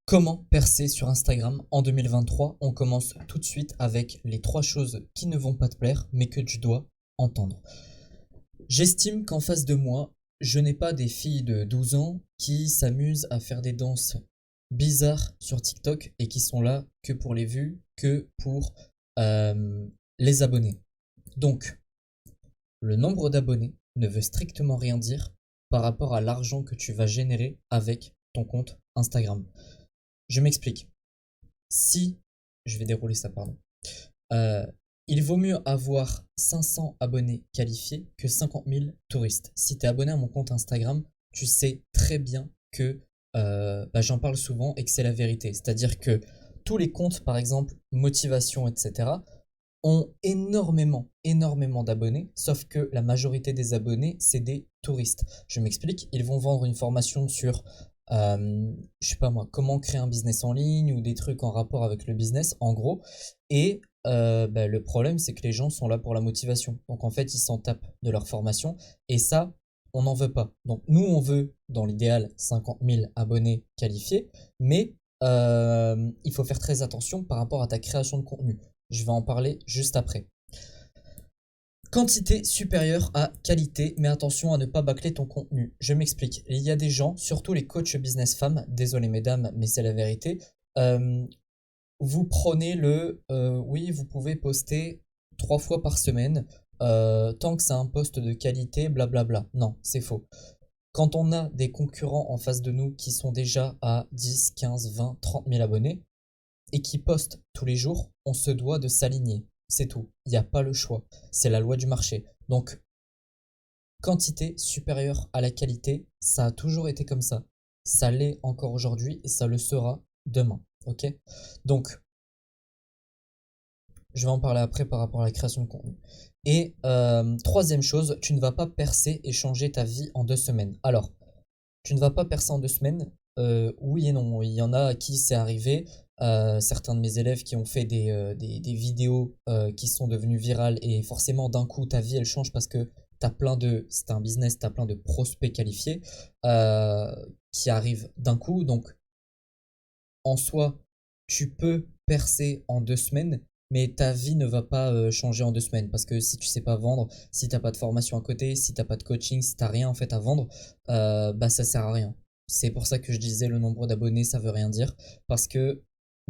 Comment percer sur Instagram en 2023? On commence tout de suite avec les trois choses qui ne vont pas te plaire, mais que tu dois entendre. J'estime qu'en face de moi, je n'ai pas des filles de 12 ans qui s'amusent à faire des danses bizarres sur TikTok et qui sont là que pour les vues, que pour euh, les abonnés. Donc, le nombre d'abonnés ne veut strictement rien dire par rapport à l'argent que tu vas générer avec ton compte Instagram. Je m'explique. Si, je vais dérouler ça, pardon. Euh, il vaut mieux avoir 500 abonnés qualifiés que 50 000 touristes. Si tu es abonné à mon compte Instagram, tu sais très bien que j'en parle souvent et que c'est la vérité. C'est-à-dire que tous les comptes, par exemple, motivation, etc., ont énormément d'abonnés, sauf que la majorité des abonnés, c'est des touristes. Je m'explique, ils vont vendre une formation sur, je sais pas moi, comment créer un business en ligne ou des trucs en rapport avec le business, en gros. Et le problème, c'est que les gens sont là pour la motivation. Donc en fait, ils s'en tapent de leur formation. Et ça, on n'en veut pas. Donc nous, on veut, dans l'idéal, 50 000 abonnés qualifiés, mais il faut faire très attention par rapport à ta création de contenu. Je vais en parler juste après. Quantité supérieure à qualité, mais attention à ne pas bâcler ton contenu. Je m'explique. Il y a des gens, surtout les coachs business femmes, désolé mesdames, mais c'est la vérité, euh, vous prenez oui, vous pouvez poster 3 fois par semaine, tant que c'est un post de qualité, blablabla. Non, c'est faux. Quand on a des concurrents en face de nous qui sont déjà à 10, 15, 20, 30 000 abonnés, et qui postent tous les jours, on se doit de s'aligner. C'est tout. Il n'y a pas le choix. C'est la loi du marché. Donc, quantité supérieure à la qualité, ça a toujours été comme ça. Ça l'est encore aujourd'hui et ça le sera demain. Ok? Donc, je vais en parler après par rapport à la création de contenu. Et troisième chose, tu ne vas pas percer et changer ta vie en 2 semaines. Alors, tu ne vas pas percer en 2 semaines. Oui et non. Il y en a à qui c'est arrivé. Certains de mes élèves qui ont fait des vidéos qui sont devenues virales et forcément d'un coup ta vie elle change parce que c'est un business, tu as plein de prospects qualifiés euh, qui arrivent d'un coup. Donc en soi, tu peux percer en 2 semaines, mais ta vie ne va pas changer en 2 semaines. Parce que si tu sais pas vendre, si t'as pas de formation à côté, si t'as pas de coaching, si t'as rien en fait à vendre, ça sert à rien. C'est pour ça que je disais le nombre d'abonnés, ça veut rien dire. Parce que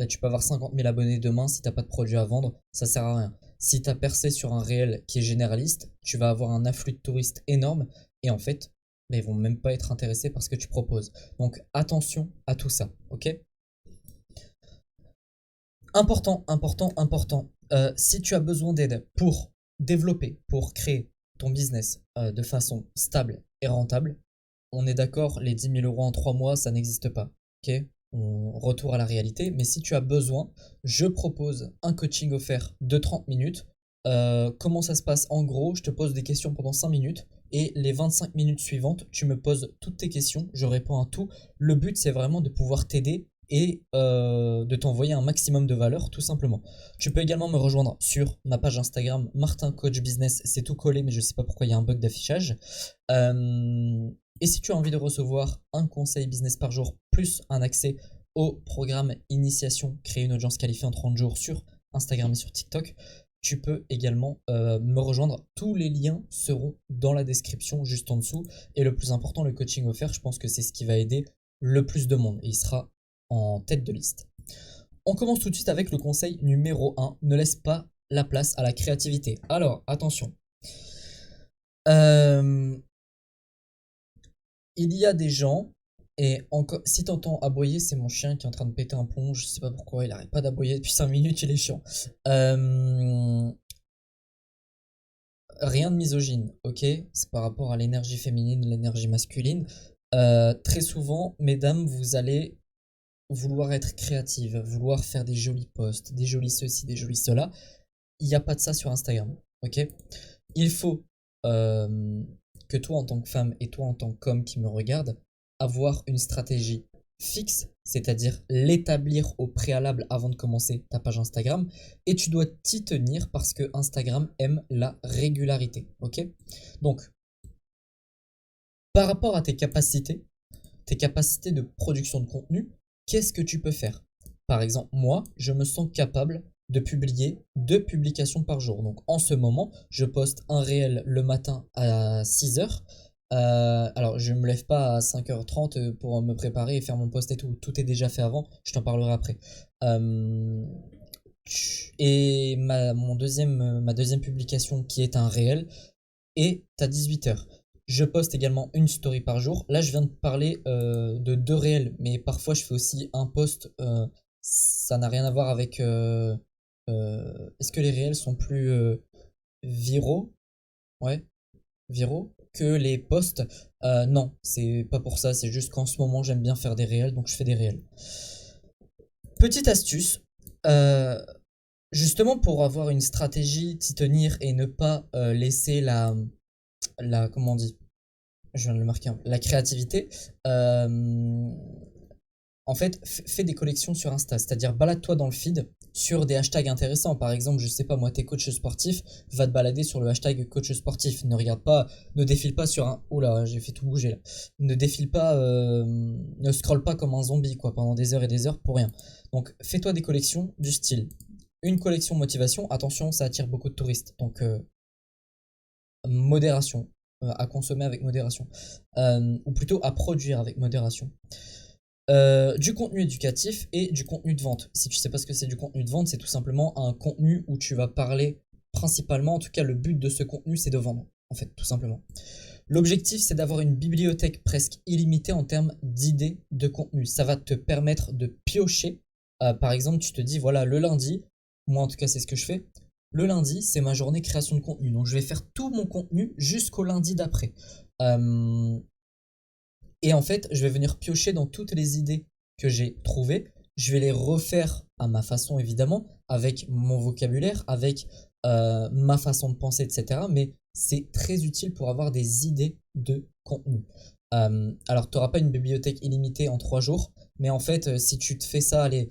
tu peux avoir 50 000 abonnés demain, si t'as pas de produit à vendre, ça sert à rien. Si t'as percé sur un réel qui est généraliste, tu vas avoir un afflux de touristes énorme et en fait, ils vont même pas être intéressés par ce que tu proposes. Donc attention à tout ça, ok? Important. Si tu as besoin d'aide pour développer, pour créer ton business de façon stable et rentable, on est d'accord, les 10 000 € en 3 mois, ça n'existe pas. Ok? On retourne à la réalité. Mais si tu as besoin, je propose un coaching offert de 30 minutes. Comment ça se passe? En gros, je te pose des questions pendant 5 minutes. Et les 25 minutes suivantes, tu me poses toutes tes questions, je réponds à tout. Le but, c'est vraiment de pouvoir t'aider et de t'envoyer un maximum de valeur, tout simplement. Tu peux également me rejoindre sur ma page Instagram, Martin Coach Business. C'est tout collé, mais je sais pas pourquoi il y a un bug d'affichage. Et si tu as envie de recevoir un conseil business par jour, plus un accès au programme Initiation, créer une audience qualifiée en 30 jours sur Instagram et sur TikTok, tu peux également me rejoindre. Tous les liens seront dans la description juste en dessous. Et le plus important, le coaching offert, je pense que c'est ce qui va aider le plus de monde. Et il sera en tête de liste. On commence tout de suite avec le conseil numéro 1. Ne laisse pas la place à la créativité. Alors, attention. Euh, il y a des gens, et encore, si t'entends aboyer, c'est mon chien qui est en train de péter un plomb. Je sais pas pourquoi, il arrête pas d'aboyer depuis 5 minutes, il est chiant. Euh, Rien de misogyne, ok? C'est par rapport à l'énergie féminine, l'énergie masculine. Très souvent, mesdames, vous allez vouloir être créative, vouloir faire des jolis posts, des jolis ceci, des jolis cela. Il n'y a pas de ça sur Instagram, ok? Il faut euh, que toi en tant que femme et toi en tant qu'homme qui me regarde, avoir une stratégie fixe, c'est-à-dire l'établir au préalable avant de commencer ta page Instagram, et tu dois t'y tenir parce que Instagram aime la régularité, ok? Donc, par rapport à tes capacités de production de contenu, qu'est-ce que tu peux faire? Par exemple, moi, je me sens capable de publier 2 publications par jour. Donc en ce moment, je poste un réel le matin à 6 heures. Alors, je me lève pas à 5h30 pour me préparer et faire mon post et tout. Tout est déjà fait avant, je t'en parlerai après. Euh, et ma deuxième publication, qui est un réel, est à 18 heures. Je poste également une story par jour. Là, je viens de parler de 2 réels, mais parfois je fais aussi un post. Ça n'a rien à voir avec. Est-ce que les réels sont plus viraux? Ouais, viraux que les posts. Non, c'est pas pour ça. C'est juste qu'en ce moment, j'aime bien faire des réels, donc je fais des réels. Petite astuce. euh, Justement pour avoir une stratégie, t'y tenir et ne pas laisser comment on dit, je viens de le marquer, hein, la créativité. euh, En fait, fais des collections sur Insta, c'est-à-dire balade-toi dans le feed sur des hashtags intéressants. Par exemple, je sais pas moi, t'es coach sportif, va te balader sur le hashtag coach sportif. Ne regarde pas, ne défile pas sur un. Oula, j'ai fait tout bouger là. Ne défile pas, ne scrolle pas comme un zombie quoi pendant des heures et des heures pour rien. Donc, fais-toi des collections du style. Une collection motivation, attention, ça attire beaucoup de touristes. Donc, modération, à consommer avec modération. Ou plutôt à produire avec modération. Du contenu éducatif et du contenu de vente. Si tu sais pas ce que c'est du contenu de vente, c'est tout simplement un contenu où tu vas parler principalement, en tout cas le but de ce contenu, c'est de vendre, en fait, tout simplement. L'objectif, c'est d'avoir une bibliothèque presque illimitée en termes d'idées de contenu. Ça va te permettre de piocher. Par exemple, tu te dis, voilà, le lundi, moi en tout cas c'est ce que je fais, le lundi, c'est ma journée création de contenu. Donc je vais faire tout mon contenu jusqu'au lundi d'après. Euh, et en fait, je vais venir piocher dans toutes les idées que j'ai trouvées. Je vais les refaire à ma façon, évidemment, avec mon vocabulaire, avec ma façon de penser, etc. Mais c'est très utile pour avoir des idées de contenu. Alors, tu n'auras pas une bibliothèque illimitée en 3 jours, mais en fait, si tu te fais ça, allez,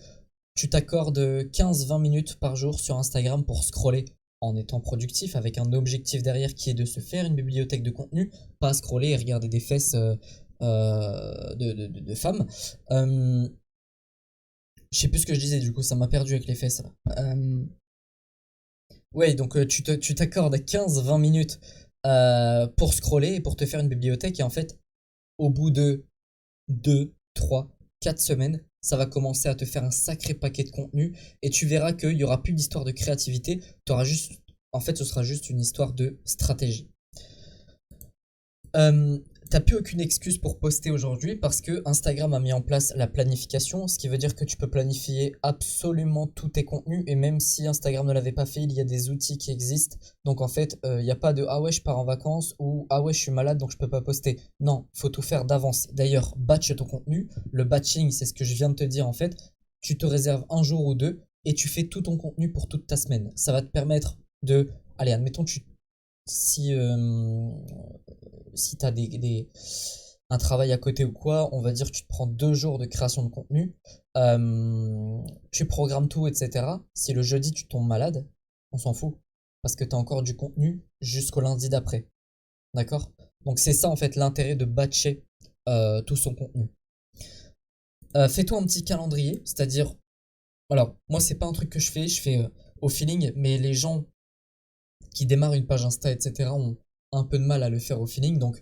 tu t'accordes 15-20 minutes par jour sur Instagram pour scroller en étant productif, avec un objectif derrière qui est de se faire une bibliothèque de contenu, pas scroller et regarder des fesses de femmes. Euh, je sais plus ce que je disais, du coup, ça m'a perdu avec les fesses là. Ouais, donc tu t'accordes 15-20 minutes pour scroller et pour te faire une bibliothèque, et en fait, au bout de 2 3 4 semaines, ça va commencer à te faire un sacré paquet de contenu, et tu verras qu'il n'y aura plus d'histoire de créativité, t'auras juste, en fait, ce sera juste une histoire de stratégie. Euh, T'as plus aucune excuse pour poster aujourd'hui parce que Instagram a mis en place la planification, ce qui veut dire que tu peux planifier absolument tous tes contenus, et même si Instagram ne l'avait pas fait, il y a des outils qui existent. Donc en fait, il n'y a pas de ah ouais je pars en vacances ou ah ouais je suis malade donc je peux pas poster. Non, faut tout faire d'avance. D'ailleurs, batch ton contenu. Le batching, c'est ce que je viens de te dire en fait. Tu te réserves un jour ou deux et tu fais tout ton contenu pour toute ta semaine. Ça va te permettre de, allez, admettons si si tu as un travail à côté ou quoi, on va dire que tu te prends 2 jours de création de contenu, tu programmes tout, etc. Si le jeudi tu tombes malade, on s'en fout, parce que tu as encore du contenu jusqu'au lundi d'après. D'accord? Donc c'est ça en fait l'intérêt de batcher tout son contenu. Fais-toi un petit calendrier, c'est-à-dire, alors moi c'est pas un truc que je fais au feeling, mais les gens qui démarrent une page Insta, etc., ont un peu de mal à le faire au feeling. Donc,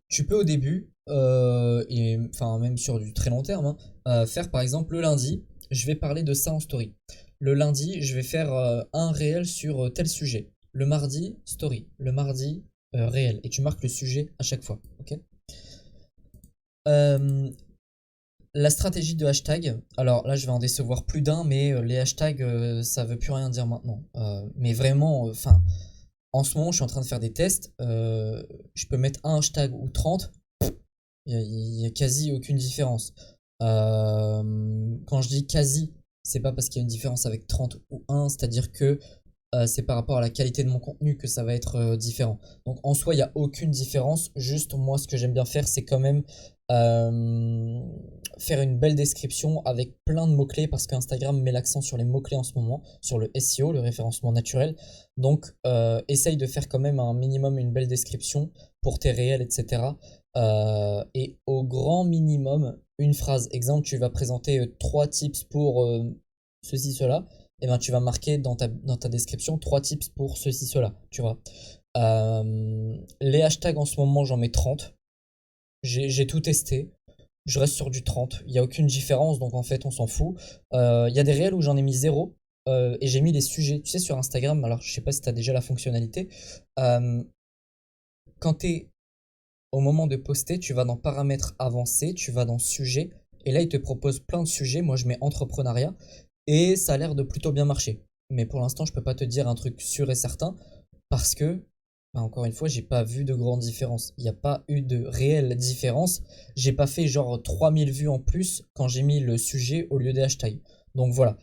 tu peux au début, et enfin même sur du très long terme, hein, faire par exemple le lundi, je vais parler de ça en story. Le lundi, je vais faire un réel sur tel sujet. Le mardi, story. Le mardi, réel. Et tu marques le sujet à chaque fois. Ok. Euh, la stratégie de hashtag, alors là je vais en décevoir plus d'un, mais les hashtags ça veut plus rien dire maintenant. Mais vraiment, enfin, en ce moment je suis en train de faire des tests, je peux mettre un hashtag ou 30, il y a quasi aucune différence. Quand je dis quasi, c'est pas parce qu'il y a une différence avec 30 ou 1, c'est-à-dire que c'est par rapport à la qualité de mon contenu que ça va être différent. Donc en soi, il n'y a aucune différence. Juste moi, ce que j'aime bien faire, c'est quand même euh, faire une belle description avec plein de mots-clés, parce qu'Instagram met l'accent sur les mots-clés en ce moment, sur le SEO, le référencement naturel. Donc essaye de faire quand même un minimum une belle description pour tes réels, etc. Et au grand minimum, une phrase. Exemple, tu vas présenter 3 tips pour ceci, cela. Et ben tu vas marquer dans ta description 3 tips pour ceci, cela. Tu vois. Les hashtags en ce moment, j'en mets 30. J'ai tout testé. Je reste sur du 30. Il n'y a aucune différence, donc en fait, on s'en fout. Il y a des réels où j'en ai mis 0. Et j'ai mis les sujets. Tu sais, sur Instagram, alors je sais pas si tu as déjà la fonctionnalité. euh, Quand tu es au moment de poster, tu vas dans paramètres avancés, tu vas dans sujet. Et là, il te propose plein de sujets. Moi, je mets entrepreneuriat. Et ça a l'air de plutôt bien marcher. Mais pour l'instant, je peux pas te dire un truc sûr et certain. Parce que, bah, encore une fois, j'ai pas vu de grande différence. Il n'y a pas eu de réelle différence. J'ai pas fait genre 3000 vues en plus quand j'ai mis le sujet au lieu des hashtags. Donc voilà.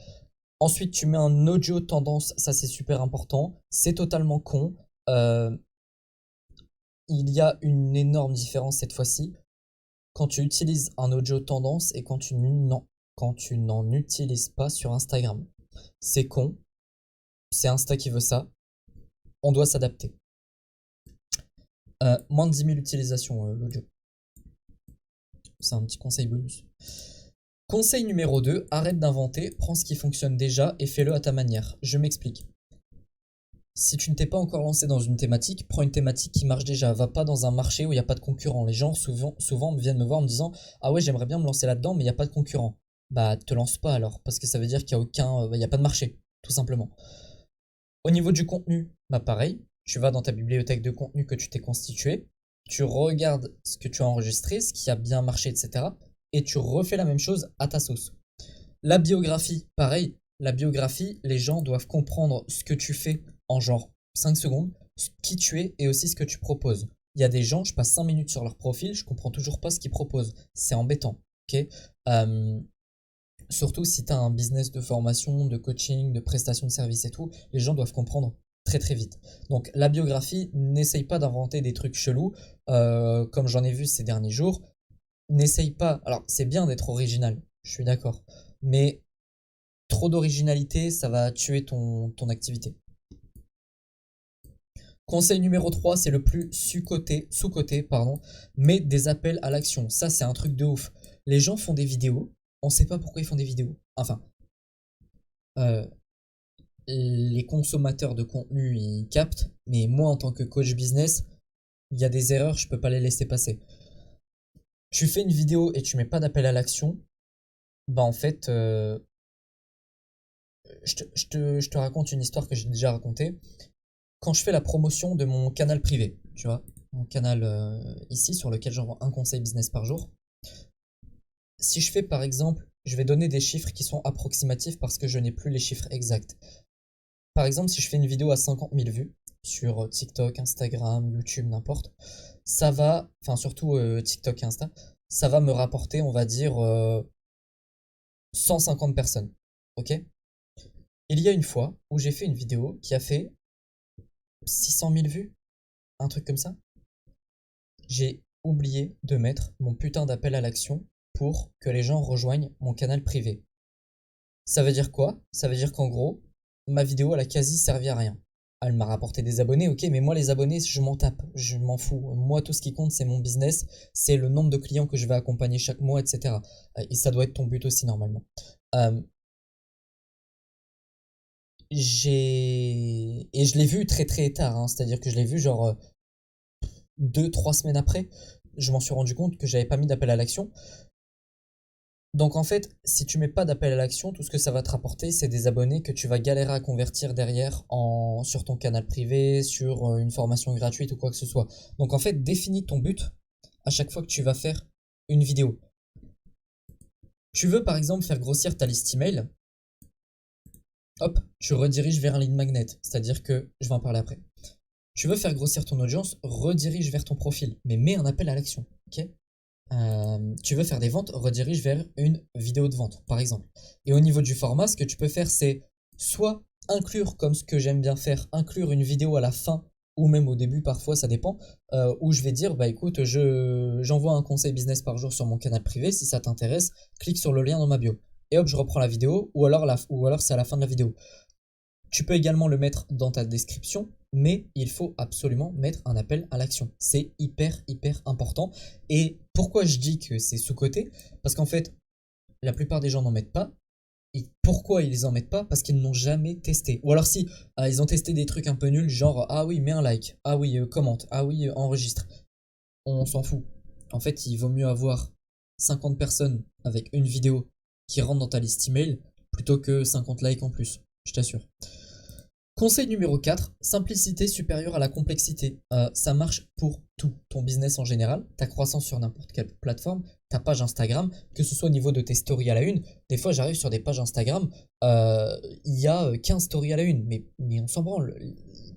Ensuite, tu mets un audio tendance, ça c'est super important. C'est totalement con. Euh, il y a une énorme différence cette fois-ci quand tu utilises un audio tendance et quand tu n'en utilises pas sur Instagram. C'est con, c'est Insta qui veut ça. On doit s'adapter. Moins de 10 000 utilisations, l'audio. C'est un petit conseil bonus. Conseil numéro 2, arrête d'inventer, prends ce qui fonctionne déjà et fais-le à ta manière. Je m'explique. Si tu ne t'es pas encore lancé dans une thématique, prends une thématique qui marche déjà. Va pas dans un marché où il n'y a pas de concurrent. Les gens souvent viennent me voir en me disant ah ouais, j'aimerais bien me lancer là-dedans, mais il n'y a pas de concurrent. Bah, te lance pas alors, parce que ça veut dire qu'il n'y a il y a pas de marché, tout simplement. Au niveau du contenu, bah pareil, tu vas dans ta bibliothèque de contenu que tu t'es constitué, tu regardes ce que tu as enregistré, ce qui a bien marché, etc. Et tu refais la même chose à ta sauce. La biographie, pareil. La biographie, les gens doivent comprendre ce que tu fais en genre 5 secondes, qui tu es et aussi ce que tu proposes. Il y a des gens, je passe 5 minutes sur leur profil, je comprends toujours pas ce qu'ils proposent. C'est embêtant. Ok. Surtout si tu as un business de formation, de coaching, de prestation de services et tout, les gens doivent comprendre très très vite. Donc la biographie, n'essaye pas d'inventer des trucs chelous, comme j'en ai vu ces derniers jours. N'essaye pas. Alors c'est bien d'être original, je suis d'accord, mais trop d'originalité, ça va tuer ton activité. Conseil numéro 3, c'est le plus sous-coté, pardon, mais des appels à l'action. Ça, c'est un truc de ouf. Les gens font des vidéos, on sait pas pourquoi ils font des vidéos. Enfin, euh, les consommateurs de contenu, ils captent, mais moi, en tant que coach business, il y a des erreurs, je peux pas les laisser passer. Tu fais une vidéo et tu mets pas d'appel à l'action, bah en fait, je te raconte une histoire que j'ai déjà racontée. Quand je fais la promotion de mon canal privé, tu vois, mon canal ici sur lequel j'envoie un conseil business par jour, si je fais par exemple, je vais donner des chiffres qui sont approximatifs parce que je n'ai plus les chiffres exacts. Par exemple, si je fais une vidéo à 50 000 vues sur TikTok, Instagram, YouTube, n'importe, ça va, enfin surtout TikTok et Insta, ça va me rapporter, on va dire, 150 personnes. Ok. Il y a une fois où j'ai fait une vidéo qui a fait 600 000 vues, un truc comme ça. J'ai oublié de mettre mon putain d'appel à l'action pour que les gens rejoignent mon canal privé. Ça veut dire quoi? Ça veut dire qu'en gros, ma vidéo elle a quasi servi à rien. Elle m'a rapporté des abonnés, ok, mais moi les abonnés, je m'en tape, je m'en fous. Moi tout ce qui compte c'est mon business, c'est le nombre de clients que je vais accompagner chaque mois, etc. Et ça doit être ton but aussi normalement. Euh, et je l'ai vu très très tard, hein, c'est-à-dire que je l'ai vu genre 2, 3 semaines après, je m'en suis rendu compte que j'avais pas mis d'appel à l'action. Donc en fait, si tu mets pas d'appel à l'action, tout ce que ça va te rapporter, c'est des abonnés que tu vas galérer à convertir derrière sur ton canal privé, sur une formation gratuite ou quoi que ce soit. Donc en fait, définis ton but à chaque fois que tu vas faire une vidéo. Tu veux par exemple faire grossir ta liste email, hop, tu rediriges vers un lead magnet, c'est-à-dire que je vais en parler après. Tu veux faire grossir ton audience, redirige vers ton profil, mais mets un appel à l'action, ok? Tu veux faire des ventes, redirige vers une vidéo de vente, par exemple. Et au niveau du format, ce que tu peux faire, c'est soit inclure, comme ce que j'aime bien faire, inclure une vidéo à la fin, ou même au début, parfois, ça dépend, où je vais dire, bah écoute, j'envoie un conseil business par jour sur mon canal privé, si ça t'intéresse, clique sur le lien dans ma bio. Et hop, je reprends la vidéo, ou alors c'est à la fin de la vidéo. Tu peux également le mettre dans ta description, mais il faut absolument mettre un appel à l'action. C'est hyper, hyper important. Et pourquoi je dis que c'est sous-coté? Parce qu'en fait, la plupart des gens n'en mettent pas. Et pourquoi ils en mettent pas? Parce qu'ils n'ont jamais testé. Ou alors si, ils ont testé des trucs un peu nuls, genre ah oui, mets un like, ah oui, commente, ah oui, enregistre. On s'en fout. En fait, il vaut mieux avoir 50 personnes avec une vidéo qui rentre dans ta liste email plutôt que 50 likes en plus, je t'assure. Conseil numéro 4, simplicité supérieure à la complexité. Ça marche pour tout, ton business en général, ta croissance sur n'importe quelle plateforme, ta page Instagram, que ce soit au niveau de tes stories à la une. Des fois, j'arrive sur des pages Instagram, il y a 15 stories à la une, mais on s'en branle.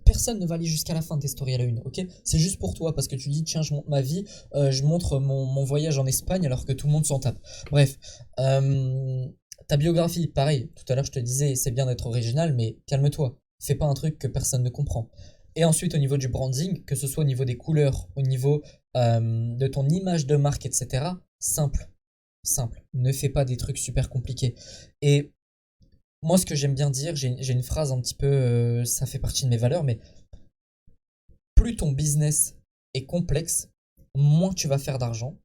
Personne ne va aller jusqu'à la fin de tes stories à la une, ok? C'est juste pour toi, parce que tu dis, tiens, je montre ma vie, je montre mon voyage en Espagne alors que tout le monde s'en tape. Bref, ta biographie, pareil, tout à l'heure je te disais, c'est bien d'être original, mais calme-toi. Fais pas un truc que personne ne comprend. Et ensuite, au niveau du branding, que ce soit au niveau des couleurs, au niveau de ton image de marque, etc., simple. Simple. Ne fais pas des trucs super compliqués. Et moi, ce que j'aime bien dire, j'ai une phrase un petit peu, ça fait partie de mes valeurs, mais plus ton business est complexe, moins tu vas faire d'argent.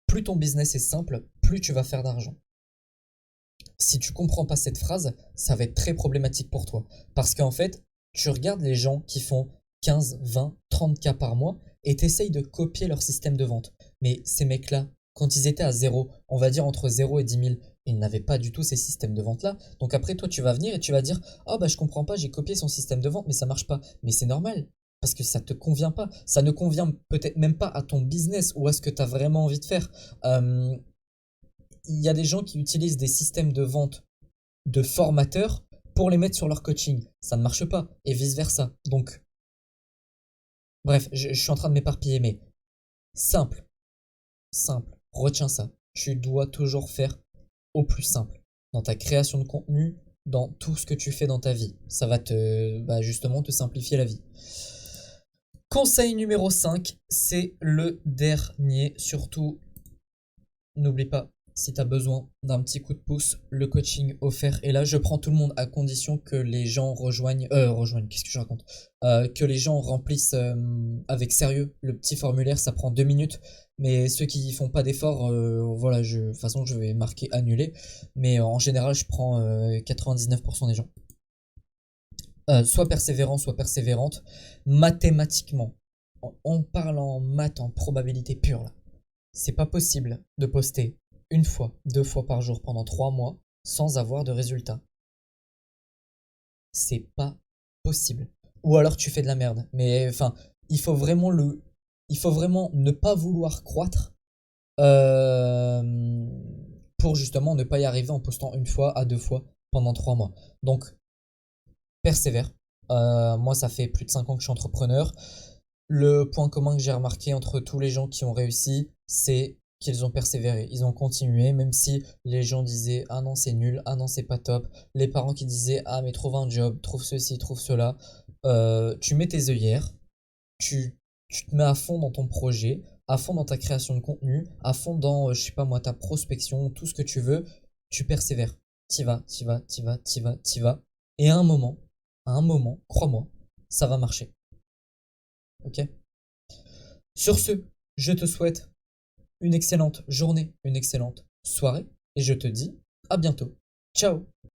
Plus ton business est simple, plus tu vas faire d'argent. Si tu comprends pas cette phrase, ça va être très problématique pour toi. Parce qu'en fait, tu regardes les gens qui font 15, 20, 30 cas par mois et t'essayes de copier leur système de vente. Mais ces mecs-là, quand ils étaient à zéro, on va dire entre 0 et 10 000, ils n'avaient pas du tout ces systèmes de vente-là. Donc après, toi, tu vas venir et tu vas dire, oh bah je comprends pas, j'ai copié son système de vente, mais ça marche pas. Mais c'est normal. Parce que ça te convient pas. Ça ne convient peut-être même pas à ton business ou à ce que tu as vraiment envie de faire. Il y a des gens qui utilisent des systèmes de vente de formateurs pour les mettre sur leur coaching. Ça ne marche pas, et vice-versa. Donc, bref, je suis en train de m'éparpiller, mais simple, simple, retiens ça. Tu dois toujours faire au plus simple. Dans ta création de contenu, dans tout ce que tu fais dans ta vie. Ça va justement te simplifier la vie. Conseil numéro 5, c'est le dernier. Surtout, n'oublie pas, si tu as besoin d'un petit coup de pouce, le coaching offert est là. Je prends tout le monde à condition que les gens rejoignent, qu'est-ce que je raconte? Que les gens remplissent avec sérieux le petit formulaire, ça prend 2 minutes. Mais ceux qui font pas d'efforts, voilà, de toute façon, je vais marquer annulé. Mais en général, je prends 99% des gens. Soit persévérant, soit persévérante. Mathématiquement, on parle en maths, en probabilité pure là. C'est pas possible de poster une fois, 2 fois par jour pendant 3 mois sans avoir de résultat. C'est pas possible. Ou alors tu fais de la merde. Mais enfin, il faut vraiment ne pas vouloir croître euh, pour justement ne pas y arriver en postant 1 fois à 2 fois pendant 3 mois. Donc, persévère. Moi, ça fait plus de 5 ans que je suis entrepreneur. Le point commun que j'ai remarqué entre tous les gens qui ont réussi, c'est qu'ils ont persévéré, ils ont continué, même si les gens disaient ah non c'est nul, ah non c'est pas top, les parents qui disaient ah mais trouve un job, trouve ceci, trouve cela, tu mets tes œillères, tu te mets à fond dans ton projet, à fond dans ta création de contenu, à fond dans, je sais pas moi, ta prospection, tout ce que tu veux, tu persévères, t'y vas, t'y vas, t'y vas, t'y vas, t'y vas, et à un moment, crois-moi, ça va marcher, ok? Sur ce, je te souhaite une excellente journée, une excellente soirée, et je te dis à bientôt. Ciao!